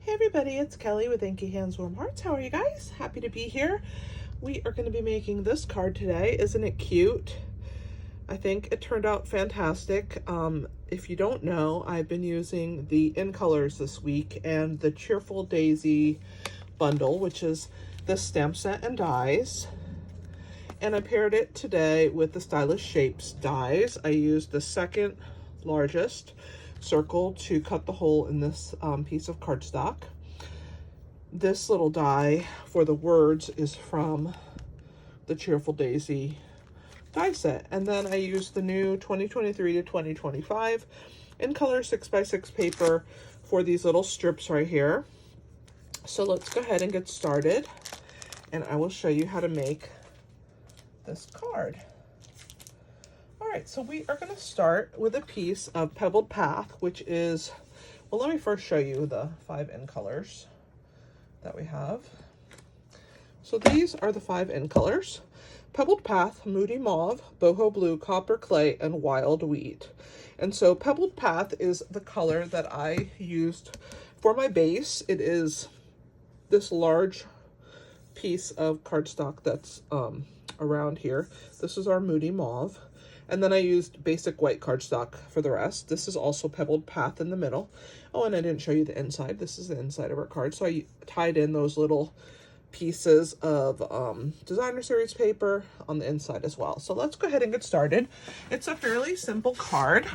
Hey everybody, it's Kelly with Inky Hands Warm Hearts. How are you guys? Happy to be here. We are going to be making this card today. Isn't it cute? I think it turned out fantastic. If you don't know, I've been using the In Colors this week and the Cheerful Daisy Bundle, which is the stamp set and dies. And I paired it today with the Stylish Shapes dies. I used the second largest circle to cut the hole in this piece of cardstock. This little die for the words is from the Cheerful Daisy die set. And then I used the new 2023 to 2025 In Color 6x6 paper for these little strips right here. So let's go ahead and get started, and I will show you how to make this card. All right, so we are going to start with a piece of Pebbled Path, which is, well, let me first show you the 5 In Colors that we have. So these are the 5 In Colors: Pebbled Path, Moody Mauve, Boho Blue, Copper Clay, and Wild Wheat. And so Pebbled Path is the color that I used for my base. It is this large piece of cardstock that's around here. This is our Moody Mauve. And then I used basic white cardstock for the rest. This is also Pebbled Path in the middle. Oh, and I didn't show you the inside. This is the inside of our card. So I tied in those little pieces of designer series paper on the inside as well. So let's go ahead and get started. It's a fairly simple card.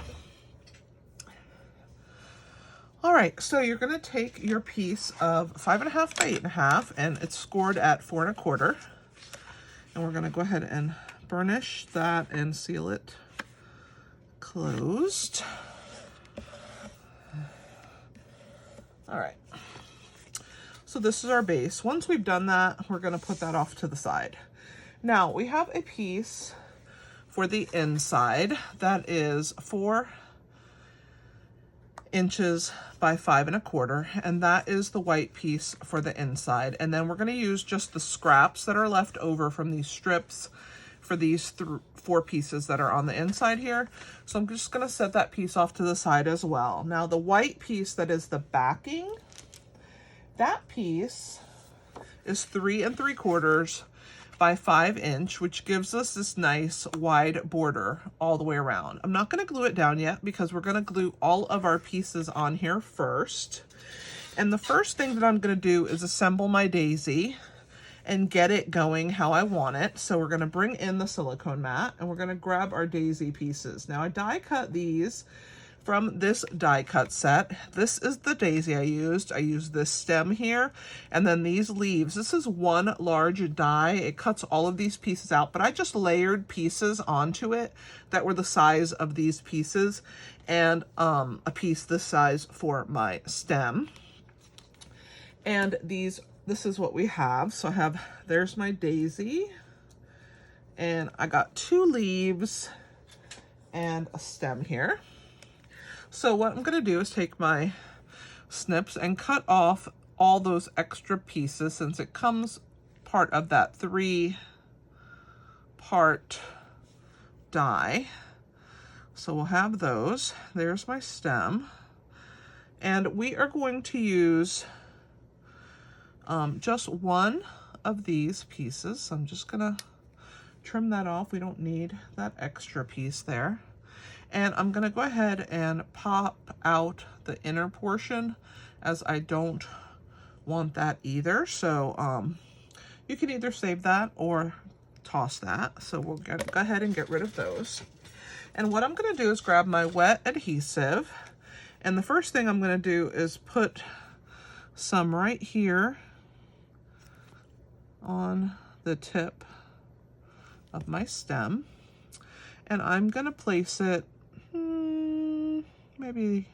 All right, so you're gonna take your piece of 5.5 by 8.5, and it's scored at 4 1/4. And we're gonna go ahead and burnish that and seal it closed. All right, so this is our base. Once we've done that, we're gonna put that off to the side. Now we have a piece for the inside that is 4 inches by 5 1/4, and that is the white piece for the inside. And then we're going to use just the scraps that are left over from these strips for these 4 pieces that are on the inside here. So I'm just going to set that piece off to the side as well. Now the white piece that is the backing, that piece is 3 3/4 by 5 inch, which gives us this nice wide border all the way around. I'm not going to glue it down yet because we're going to glue all of our pieces on here first. And the first thing that I'm going to do is assemble my daisy and get it going how I want it. So we're going to bring in the silicone mat and we're going to grab our daisy pieces. Now I die cut these from this die cut set. This is the daisy I used. I used this stem here and then these leaves. This is one large die. It cuts all of these pieces out, but I just layered pieces onto it that were the size of these pieces, and a piece this size for my stem. And this is what we have. So I have, there's my daisy, and I got 2 leaves and a stem here. So what I'm going to do is take my snips and cut off all those extra pieces, since it comes part of that 3-part die. So we'll have those. There's my stem. And we are going to use just one of these pieces. So I'm just going to trim that off. We don't need that extra piece there. And I'm going to go ahead and pop out the inner portion, as I don't want that either. So you can either save that or toss that. So we'll go ahead and get rid of those. And what I'm going to do is grab my wet adhesive. And the first thing I'm going to do is put some right here on the tip of my stem. And I'm going to place it maybe,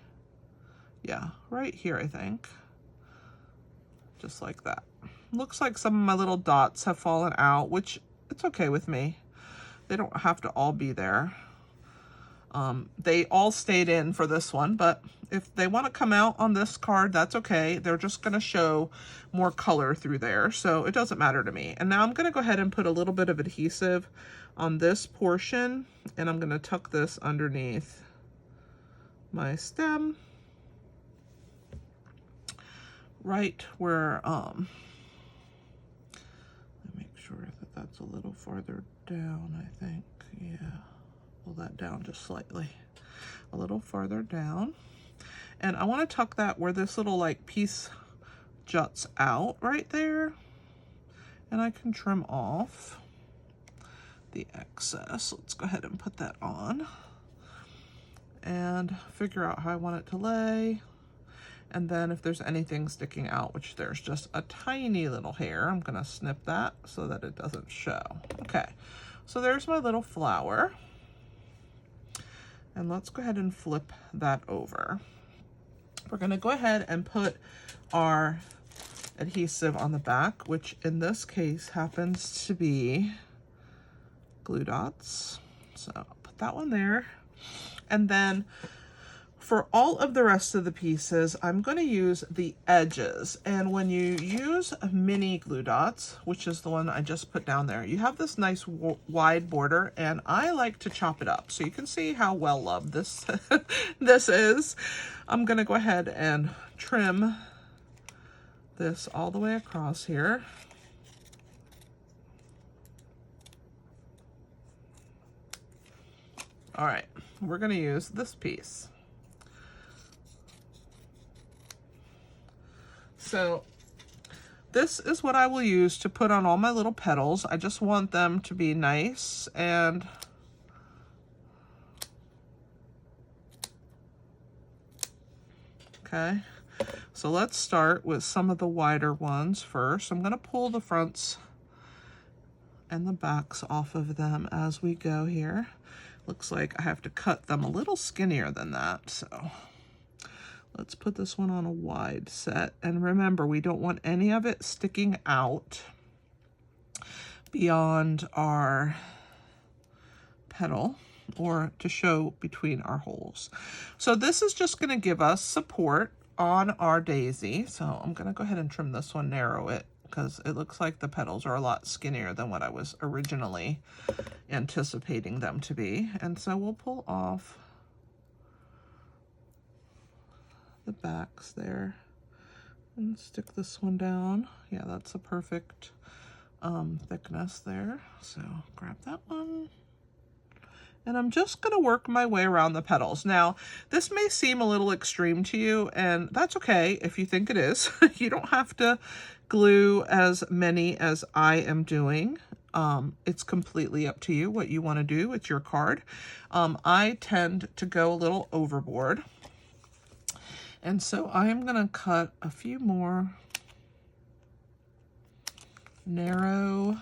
yeah, right here, I think. Just like that. Looks like some of my little dots have fallen out, which it's okay with me. They don't have to all be there. They all stayed in for this one, but if they want to come out on this card, that's okay. They're just going to show more color through there, so it doesn't matter to me. And now I'm going to go ahead and put a little bit of adhesive on this portion, and I'm going to tuck this underneath my stem. right where, let me make sure that that's a little farther down, I think. Yeah, pull that down just slightly. A little farther down. And I want to tuck that where this little like piece juts out right there. And I can trim off the excess. Let's go ahead and put that on and figure out how I want it to lay. And then if there's anything sticking out, which there's just a tiny little hair, I'm gonna snip that so that it doesn't show. Okay, so there's my little flower. And let's go ahead and flip that over. We're gonna go ahead and put our adhesive on the back, which in this case happens to be glue dots. So I'll put that one there. And then for all of the rest of the pieces, I'm going to use the edges. And when you use mini glue dots, which is the one I just put down there, you have this nice wide border, and I like to chop it up. So you can see how well loved this, this is. I'm going to go ahead and trim this all the way across here. All right, we're going to use this piece. So this is what I will use to put on all my little petals. I just want them to be nice and okay. So let's start with some of the wider ones first. I'm going to pull the fronts and the backs off of them as we go here. Looks like I have to cut them a little skinnier than that, so let's put this one on a wide set. And remember, we don't want any of it sticking out beyond our petal or to show between our holes. So this is just going to give us support on our daisy. So I'm going to go ahead and trim this one, narrow it, because it looks like the petals are a lot skinnier than what I was originally anticipating them to be. And so we'll pull off the backs there and stick this one down. Yeah, that's a perfect thickness there. So grab that one. And I'm just going to work my way around the petals. Now, this may seem a little extreme to you, and that's okay if you think it is. You don't have to glue as many as I am doing. It's completely up to you what you want to do. It's your card. I tend to go a little overboard. And so I am going to cut a few more narrow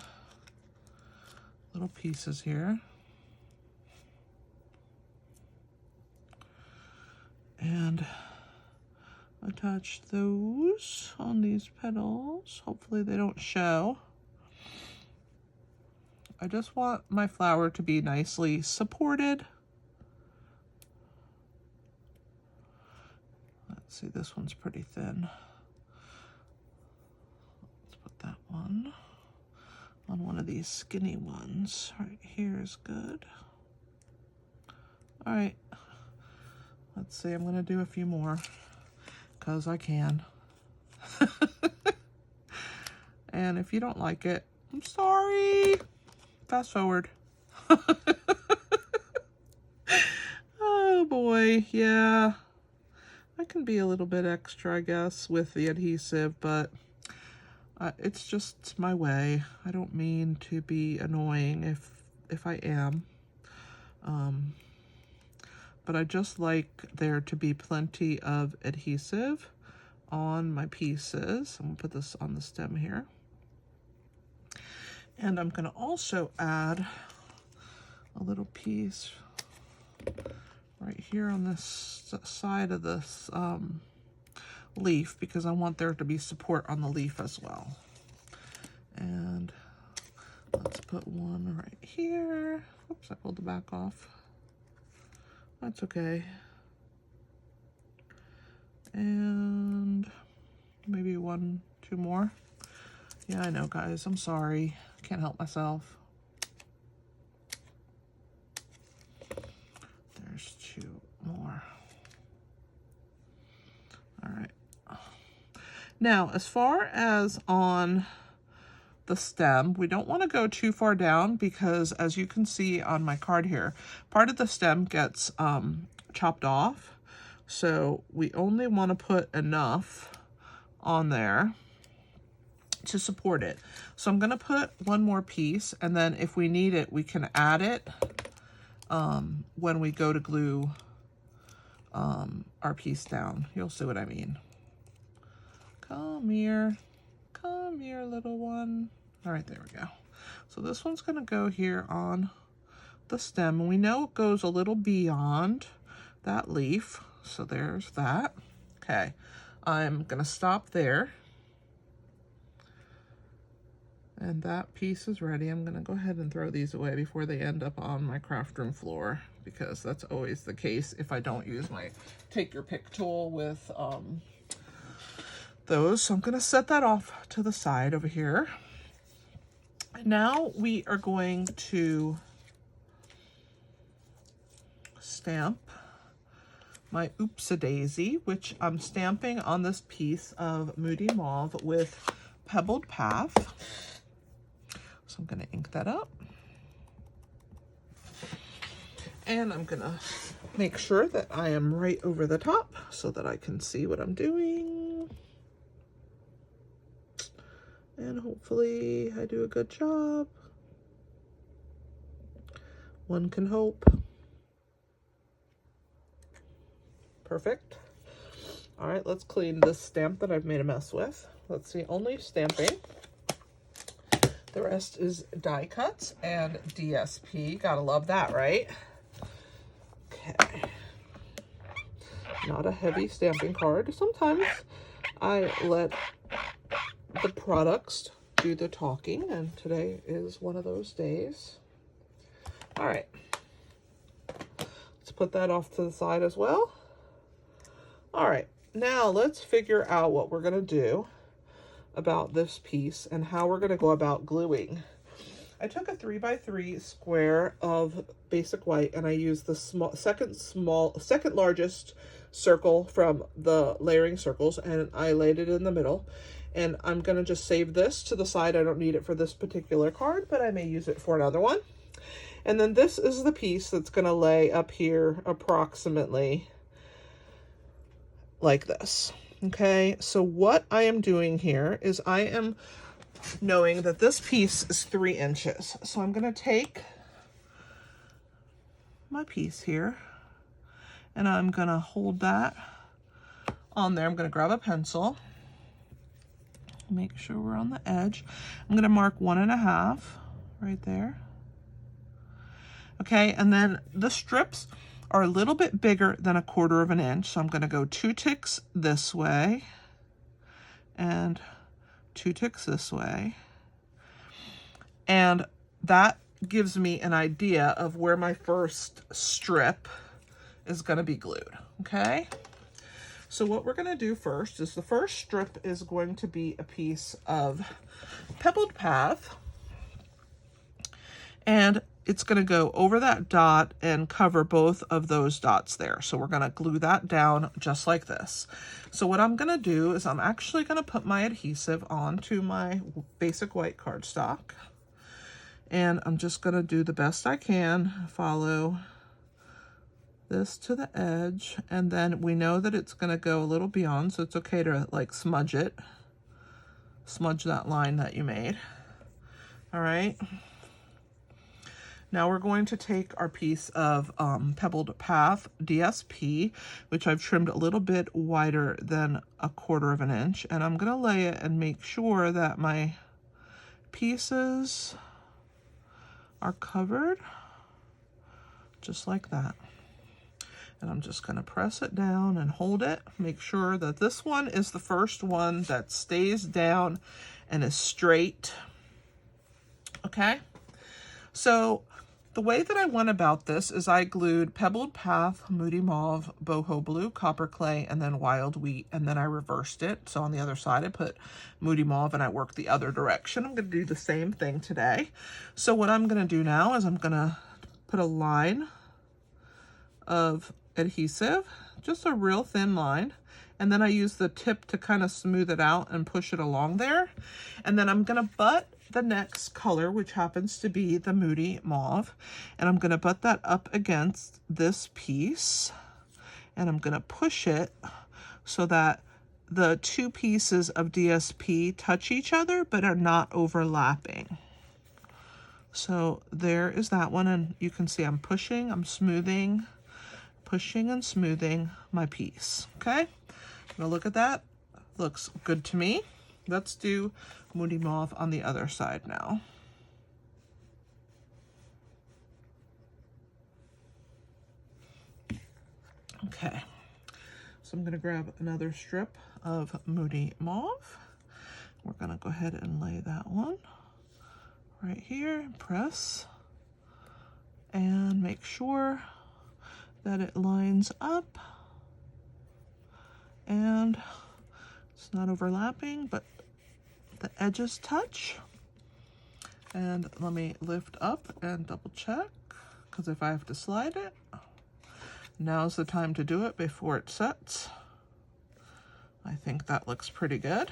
little pieces here. And attach those on these petals. Hopefully they don't show. I just want my flower to be nicely supported. Let's see, this one's pretty thin. Let's put that one on one of these skinny ones. Right here is good. All right. Let's see, I'm gonna do a few more because I can. And if you don't like it, I'm sorry. Fast forward. Oh boy, yeah. I can be a little bit extra, I guess, with the adhesive, but it's just my way. I don't mean to be annoying if I am. But I just like there to be plenty of adhesive on my pieces. I'm gonna put this on the stem here. And I'm gonna also add a little piece right here on this side of this leaf, because I want there to be support on the leaf as well. And let's put one right here. Oops, I pulled the back off. That's okay. And maybe one, two more. Yeah, I know, guys. I'm sorry. Can't help myself. There's two more. All right. Now, as far as on the stem, we don't want to go too far down because, as you can see on my card here, part of the stem gets chopped off. So we only want to put enough on there to support it. So I'm going to put one more piece, and then if we need it, we can add it when we go to glue our piece down. You'll see what I mean. Come here, little one. All right, there we go. So this one's going to go here on the stem. We know it goes a little beyond that leaf, so there's that. Okay, I'm going to stop there. And that piece is ready. I'm going to go ahead and throw these away before they end up on my craft room floor, because that's always the case if I don't use my take your pick tool with those. So I'm going to set that off to the side over here. Now we are going to stamp my Oops-a-Daisy, which I'm stamping on this piece of Moody Mauve with Pebbled Path. So I'm going to ink that up. And I'm going to make sure that I am right over the top so that I can see what I'm doing. And hopefully I do a good job. One can hope. Perfect. All right, let's clean this stamp that I've made a mess with. Let's see, only stamping. The rest is die cuts and DSP. Gotta love that, right? Okay. Not a heavy stamping card. Sometimes I let the products do the talking, and today is one of those days. All right. Let's put that off to the side as well. All right. Now let's figure out what we're gonna do about this piece and how we're going to go about gluing. I took a 3x3 square of basic white, and I used the second largest circle from the layering circles, and I laid it in the middle. And I'm going to just save this to the side. I don't need it for this particular card, but I may use it for another one. And then this is the piece that's going to lay up here approximately like this. Okay, so what I am doing here is I am knowing that this piece is 3 inches. So I'm going to take my piece here and I'm going to hold that on there. I'm going to grab a pencil, make sure we're on the edge. I'm going to mark 1.5 right there. Okay, and then the strips are a little bit bigger than 1/4 inch. So I'm going to go 2 ticks this way and 2 ticks this way. And that gives me an idea of where my first strip is going to be glued. Okay. So what we're going to do first is the first strip is going to be a piece of Pebbled Path. And it's going to go over that dot and cover both of those dots there. So we're going to glue that down just like this. So what I'm going to do is I'm actually going to put my adhesive onto my basic white cardstock. And I'm just going to do the best I can, follow this to the edge. And then we know that it's going to go a little beyond, so it's okay to like smudge it. Smudge that line that you made. All right. Now we're going to take our piece of Pebbled Path DSP, which I've trimmed a little bit wider than 1/4 inch, and I'm going to lay it and make sure that my pieces are covered just like that. And I'm just going to press it down and hold it. Make sure that this one is the first one that stays down and is straight. Okay, so the way that I went about this is I glued Pebbled Path, Moody Mauve, Boho Blue, Copper Clay, and then Wild Wheat, and then I reversed it. So on the other side, I put Moody Mauve and I worked the other direction. I'm going to do the same thing today. So what I'm going to do now is I'm going to put a line of adhesive, just a real thin line, and then I use the tip to kind of smooth it out and push it along there. And then I'm gonna butt the next color, which happens to be the Moody Mauve, and I'm gonna butt that up against this piece, and I'm gonna push it so that the two pieces of DSP touch each other but are not overlapping. So there is that one, and you can see I'm pushing, I'm smoothing, pushing and smoothing my piece. Okay, now look at that, looks good to me. Let's do Moody Mauve on the other side now. Okay, so I'm gonna grab another strip of Moody Mauve. We're gonna go ahead and lay that one right here, press, and make sure that it lines up and it's not overlapping, but the edges touch. And let me lift up and double check, because if I have to slide it, now's the time to do it before it sets. I think that looks pretty good.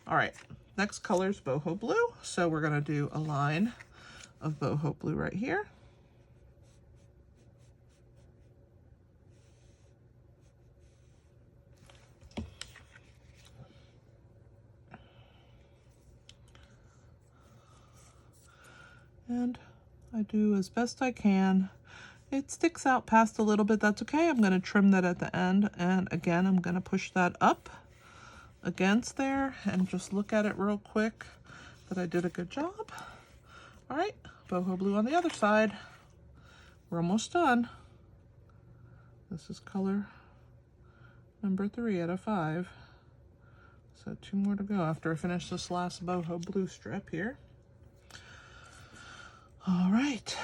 All right, next color is Boho Blue. So we're gonna do a line of Boho Blue right here. And I do as best I can. It sticks out past a little bit, that's okay. I'm gonna trim that at the end. And again, I'm gonna push that up against there and just look at it real quick that I did a good job. All right, Boho Blue on the other side. We're almost done. This is color number 3 out of 5. So 2 more to go after I finish this last Boho Blue strip here. All right,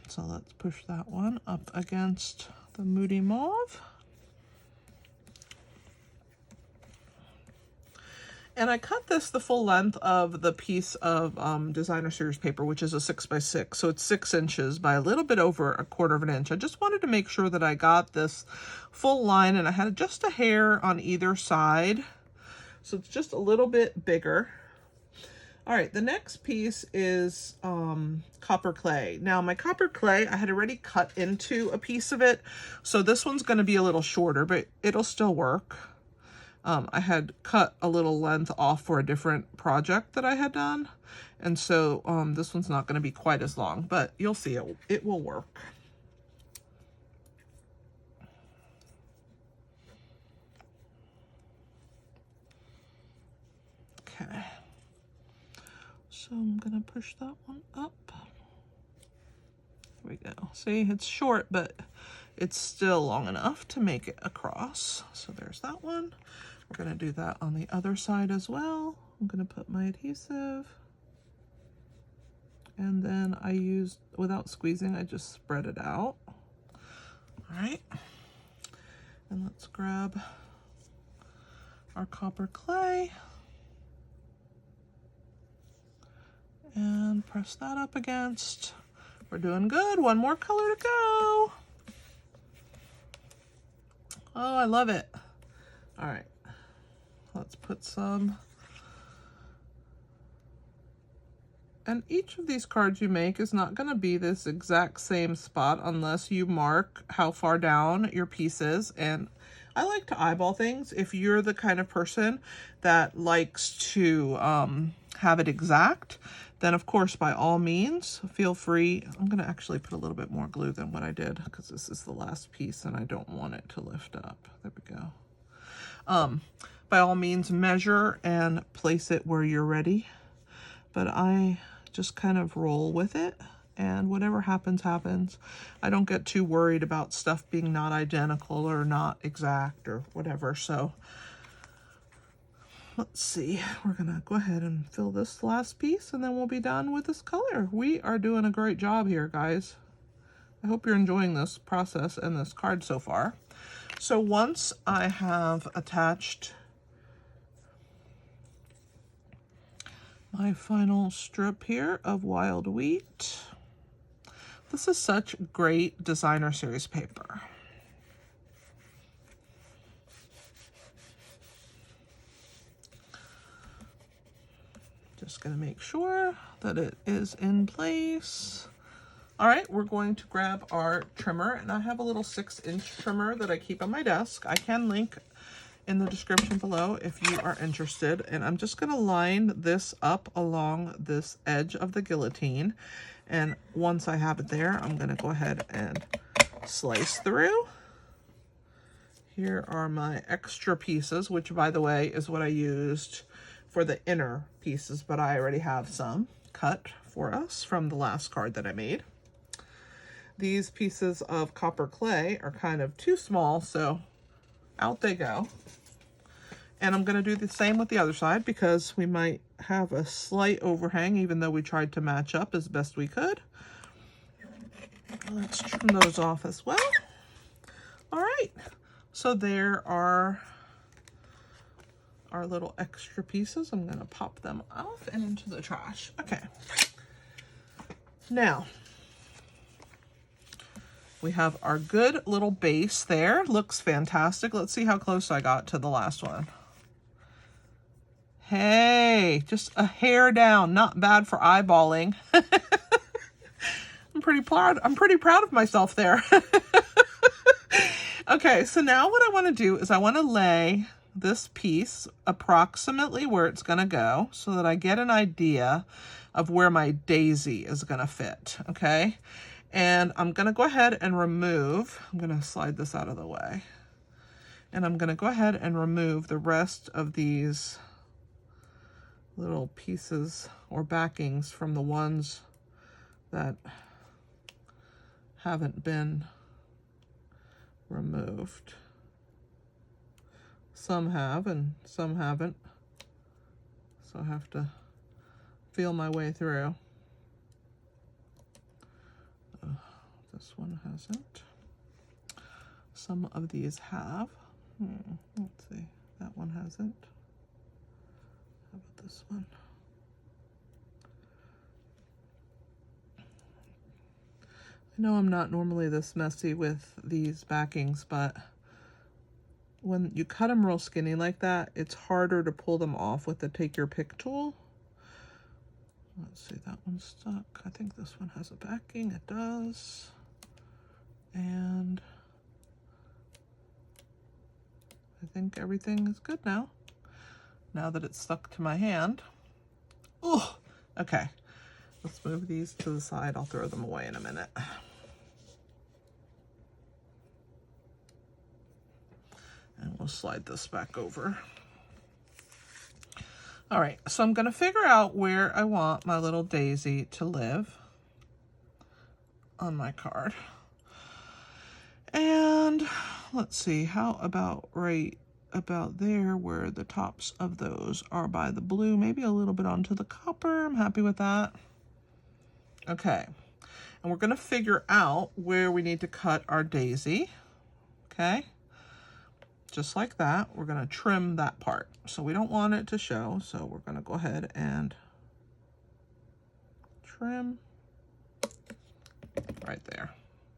so let's push that one up against the Moody Mauve. And I cut this the full length of the piece of designer series paper, which is a 6x6. So it's 6 inches by a little bit over 1/4 of an inch. I just wanted to make sure that I got this full line, and I had just a hair on either side. So it's just a little bit bigger. All right, the next piece is copper clay. Now my copper clay, I had already cut into a piece of it. So this one's gonna be a little shorter, but it'll still work. I had cut a little length off for a different project that I had done. And so this one's not gonna be quite as long, but you'll see it will work. Okay. So I'm gonna push that one up. There we go. See, it's short, but it's still long enough to make it across. So there's that one. We're gonna do that on the other side as well. I'm gonna put my adhesive. And then I used, without squeezing, I just spread it out. All right. And let's grab our copper clay. And press that up against. We're doing good. One more color to go. Oh, I love it. All right, let's put some. And each of these cards you make is not going to be this exact same spot unless you mark how far down your piece is. And I like to eyeball things. If you're the kind of person that likes to have it exact, then of course, by all means, feel free. I'm gonna actually put a little bit more glue than what I did because this is the last piece and I don't want it to lift up. There we go. By all means, measure and place it where you're ready. But I just kind of roll with it, and whatever happens, happens. I don't get too worried about stuff being not identical or not exact or whatever. So let's see, we're gonna go ahead and fill this last piece and then we'll be done with this color. We are doing a great job here, guys. I hope you're enjoying this process and this card so far. So once I have attached my final strip here of Wild Wheat, this is such great designer series paper. Just gonna make sure that it is in place. All right, we're going to grab our trimmer, and I have a little 6-inch trimmer that I keep on my desk. I can link in the description below if you are interested. And I'm just gonna line this up along this edge of the guillotine. And once I have it there, I'm gonna go ahead and slice through. Here are my extra pieces, which by the way is what I used for the inner pieces, but I already have some cut for us from the last card that I made. These pieces of copper clay are kind of too small, so out they go. And I'm gonna do the same with the other side because we might have a slight overhang even though we tried to match up as best we could. Let's trim those off as well. All right, so there are our little extra pieces. I'm gonna pop them off and into the trash. Okay, now we have our good little base there. Looks fantastic. Let's see how close I got to the last one. Hey, just a hair down, not bad for eyeballing. I'm pretty proud of myself there. Okay, so now what I want to do is I want to lay this piece approximately where it's going to go so that I get an idea of where my daisy is going to fit, okay? And I'm going to go ahead and remove, I'm going to slide this out of the way. And I'm going to go ahead and remove the rest of these little pieces or backings from the ones that haven't been removed. Some have and some haven't, so I have to feel my way through. This one hasn't. Some of these have. Let's see, that one hasn't. How about this one? I know I'm not normally this messy with these backings, but when you cut them real skinny like that, it's harder to pull them off with the take your pick tool. Let's see, that one's stuck. I think this one has a backing. It does. And I think everything is good now that it's stuck to my hand. Oh, okay. Let's move these to the side. I'll throw them away in a minute. And we'll slide this back over. All right, so I'm gonna figure out where I want my little daisy to live on my card. And let's see, how about right about there where the tops of those are by the blue, maybe a little bit onto the copper. I'm happy with that. Okay, and we're gonna figure out where we need to cut our daisy, okay? Just like that, we're gonna trim that part. So we don't want it to show, so we're gonna go ahead and trim right there,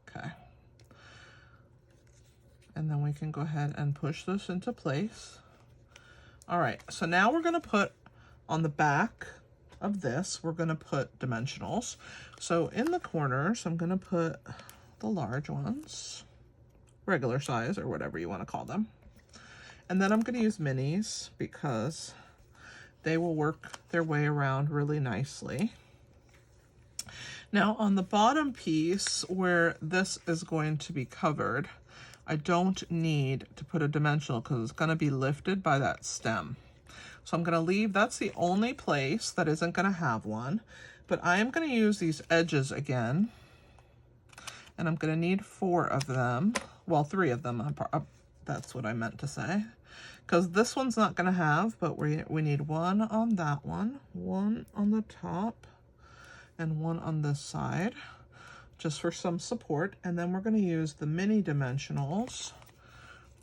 okay. And then we can go ahead and push this into place. All right, so now we're gonna put on the back of this, we're gonna put dimensionals. So in the corners, I'm gonna put the large ones, regular size or whatever you wanna call them. And then I'm gonna use minis because they will work their way around really nicely. Now on the bottom piece where this is going to be covered, I don't need to put a dimensional because it's going to be lifted by that stem. So I'm going to leave, that's the only place that isn't going to have one. But I am going to use these edges again. And I'm going to need 4 of them. Well, 3 of them, that's what I meant to say. Because this one's not going to have, but we need 1 on that one, 1 on the top, and 1 on this side, just for some support. And then we're going to use the mini dimensionals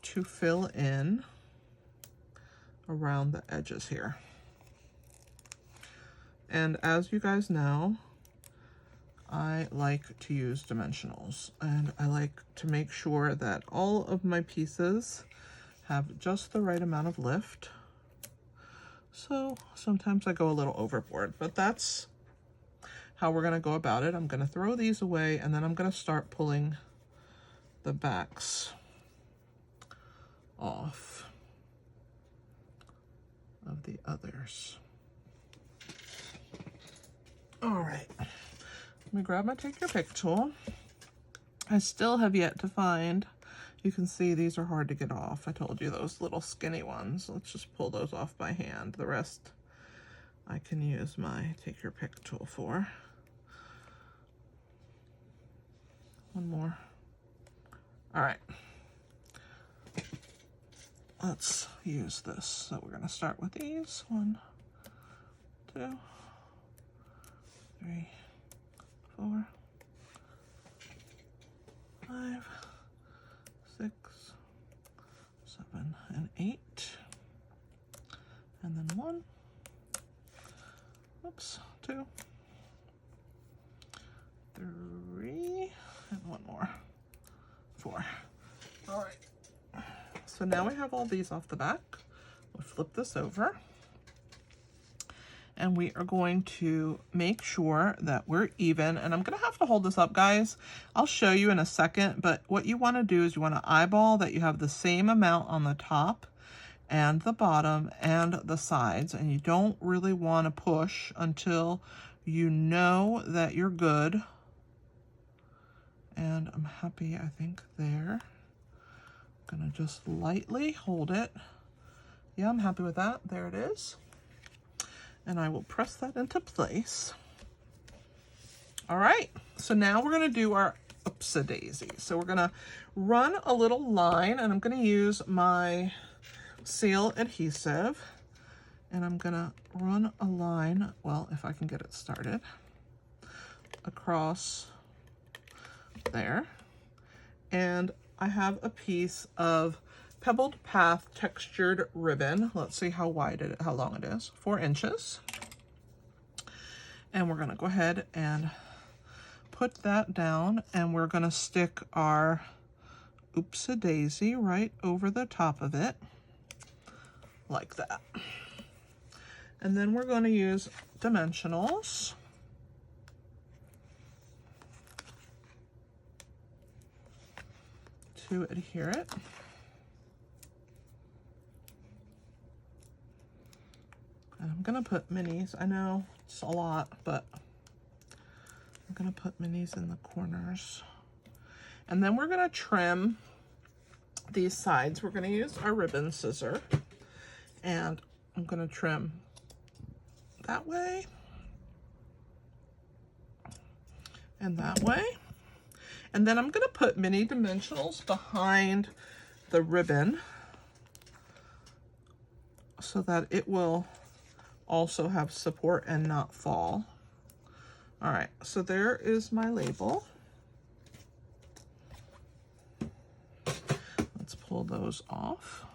to fill in around the edges here. And as you guys know, I like to use dimensionals, and I like to make sure that all of my pieces have just the right amount of lift So sometimes I go a little overboard, but that's how we're gonna go about it. I'm gonna throw these away and then I'm gonna start pulling the backs off of the others. All right, let me grab my Take Your Pick tool. I still have yet to find, you can see these are hard to get off. I told you those little skinny ones. Let's just pull those off by hand. The rest I can use my Take Your Pick tool for. One more. All right. Let's use this. So we're going to start with these. 1, 2, 3, 4, 5, 6, 7, and 8. And then 1. Oops, 2, 3, and 1 more. 4. All right. So now we have all these off the back. We'll flip this over. And we are going to make sure that we're even. And I'm going to have to hold this up, guys. I'll show you in a second. But what you want to do is you want to eyeball that you have the same amount on the top and the bottom and the sides. And you don't really want to push until you know that you're good. And I'm happy, I think, there. I'm going to just lightly hold it. Yeah, I'm happy with that. There it is. And I will press that into place. All right, so now we're going to do our Oopsie Daisies. So we're going to run a little line, and I'm going to use my seal adhesive, and I'm going to run a line, well, if I can get it started, across there. And I have a piece of Pebbled Path textured ribbon. Let's see how long it is. 4 inches. And we're going to go ahead and put that down, and we're going to stick our Oopsie Daisy right over the top of it, like that. And then we're going to use dimensionals to adhere it. And I'm gonna put minis. I know it's a lot, but I'm gonna put minis in the corners. And then we're gonna trim these sides. We're gonna use our ribbon scissor, and I'm gonna trim that way and that way. And then I'm gonna put mini dimensionals behind the ribbon so that it will also have support and not fall. All right, so there is my label. Let's pull those off.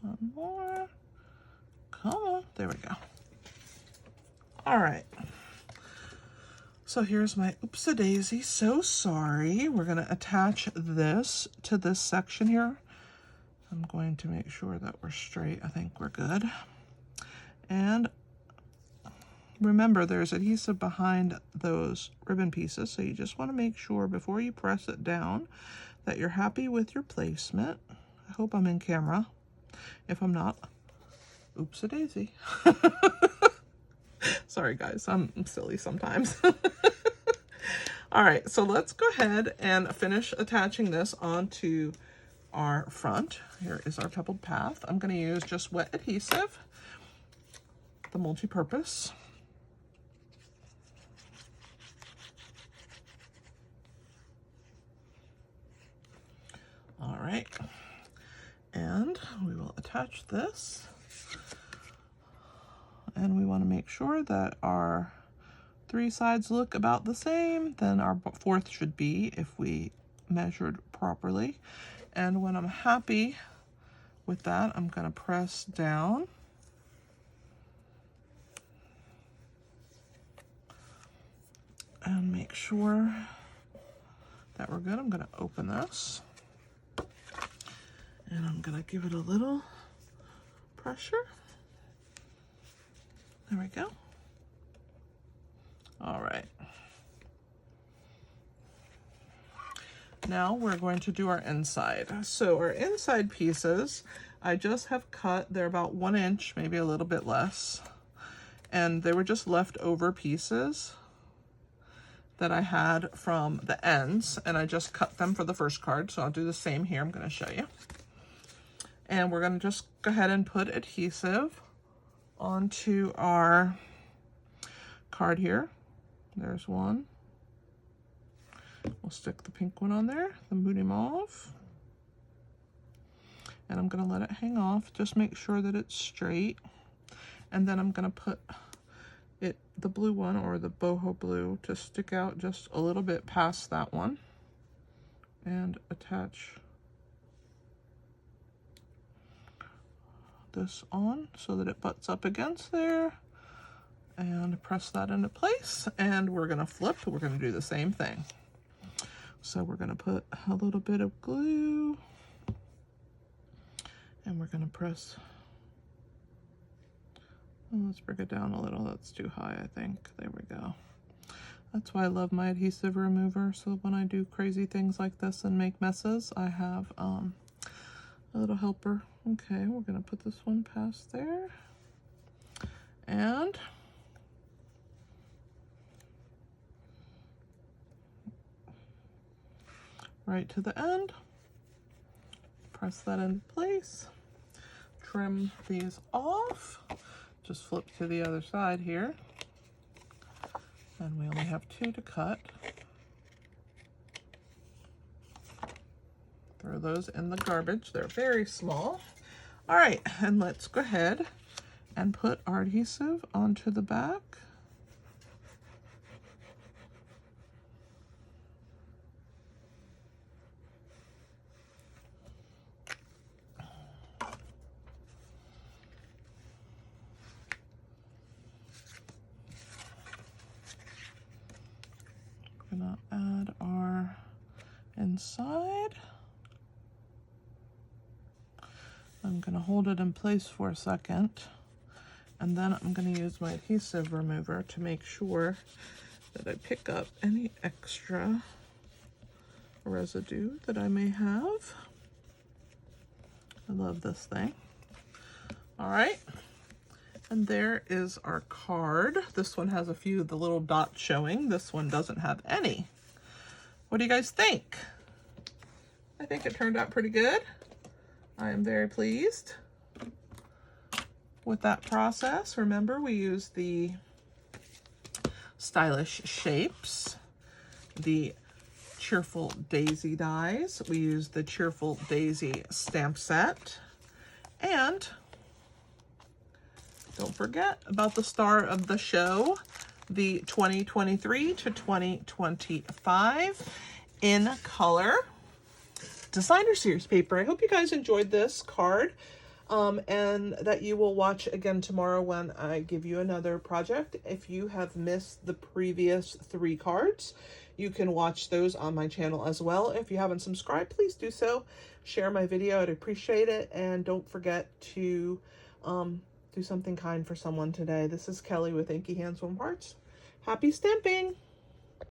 One more. Come on, there we go. All right. So here's my Oopsie Daisy. So sorry. We're going to attach this to this section here. I'm going to make sure that we're straight. I think we're good. And remember, there's adhesive behind those ribbon pieces, so you just want to make sure before you press it down that you're happy with your placement. I hope I'm in camera. If I'm not, Oopsie Daisy. Sorry guys, I'm silly sometimes. All right, so let's go ahead and finish attaching this onto our front. Here is our Pebbled Path. I'm going to use just wet adhesive, the multi-purpose. All right, and we will attach this. And we want to make sure that our 3 sides look about the same. Then our 4th should be if we measured properly. And when I'm happy with that, I'm going to press down. sure that we're good. I'm gonna open this and I'm gonna give it a little pressure. There we go. All right. Now we're going to do our inside. So our inside pieces, I just have cut, they're about 1 inch, maybe a little bit less. And they were just leftover pieces that I had from the ends, and I just cut them for the first card. So I'll do the same here. I'm gonna show you. And we're gonna just go ahead and put adhesive onto our card here. There's one. We'll stick the pink one on there, the Moody Mauve. And I'm gonna let it hang off. Just make sure that it's straight. And then I'm gonna put the blue one, or the boho blue, to stick out just a little bit past that one. And attach this on so that it butts up against there. And press that into place. And we're gonna flip, we're gonna do the same thing. So we're gonna put a little bit of glue and we're gonna press, let's bring it down a little, that's too high I think, there we go. That's why I love my adhesive remover, so when I do crazy things like this and make messes, I have a little helper. Okay, we're gonna put this one past there and right to the end, press that into place, trim these off, just flip to the other side here, and we only have 2 to cut. Throw those in the garbage, they're very small. All right, and let's go ahead and put our adhesive onto the back. Gonna add our inside. I'm gonna hold it in place for a second, and then I'm gonna use my adhesive remover to make sure that I pick up any extra residue that I may have. I love this thing. All right. And there is our card. This one has a few of the little dots showing. This one doesn't have any. What do you guys think? I think it turned out pretty good. I am very pleased with that process. Remember, we used the Stylish Shapes, the Cheerful Daisy dies. We used the Cheerful Daisy stamp set. And don't forget about the star of the show, the 2023 to 2025 in color designer series paper. I hope you guys enjoyed this card, and that you will watch again tomorrow when I give you another project. If you have missed the previous 3 cards, you can watch those on my channel as well. If you haven't subscribed, please do so. Share my video, I'd appreciate it. And don't forget to do something kind for someone today. This is Kelly with Inky Hands Warm Hearts. Happy stamping!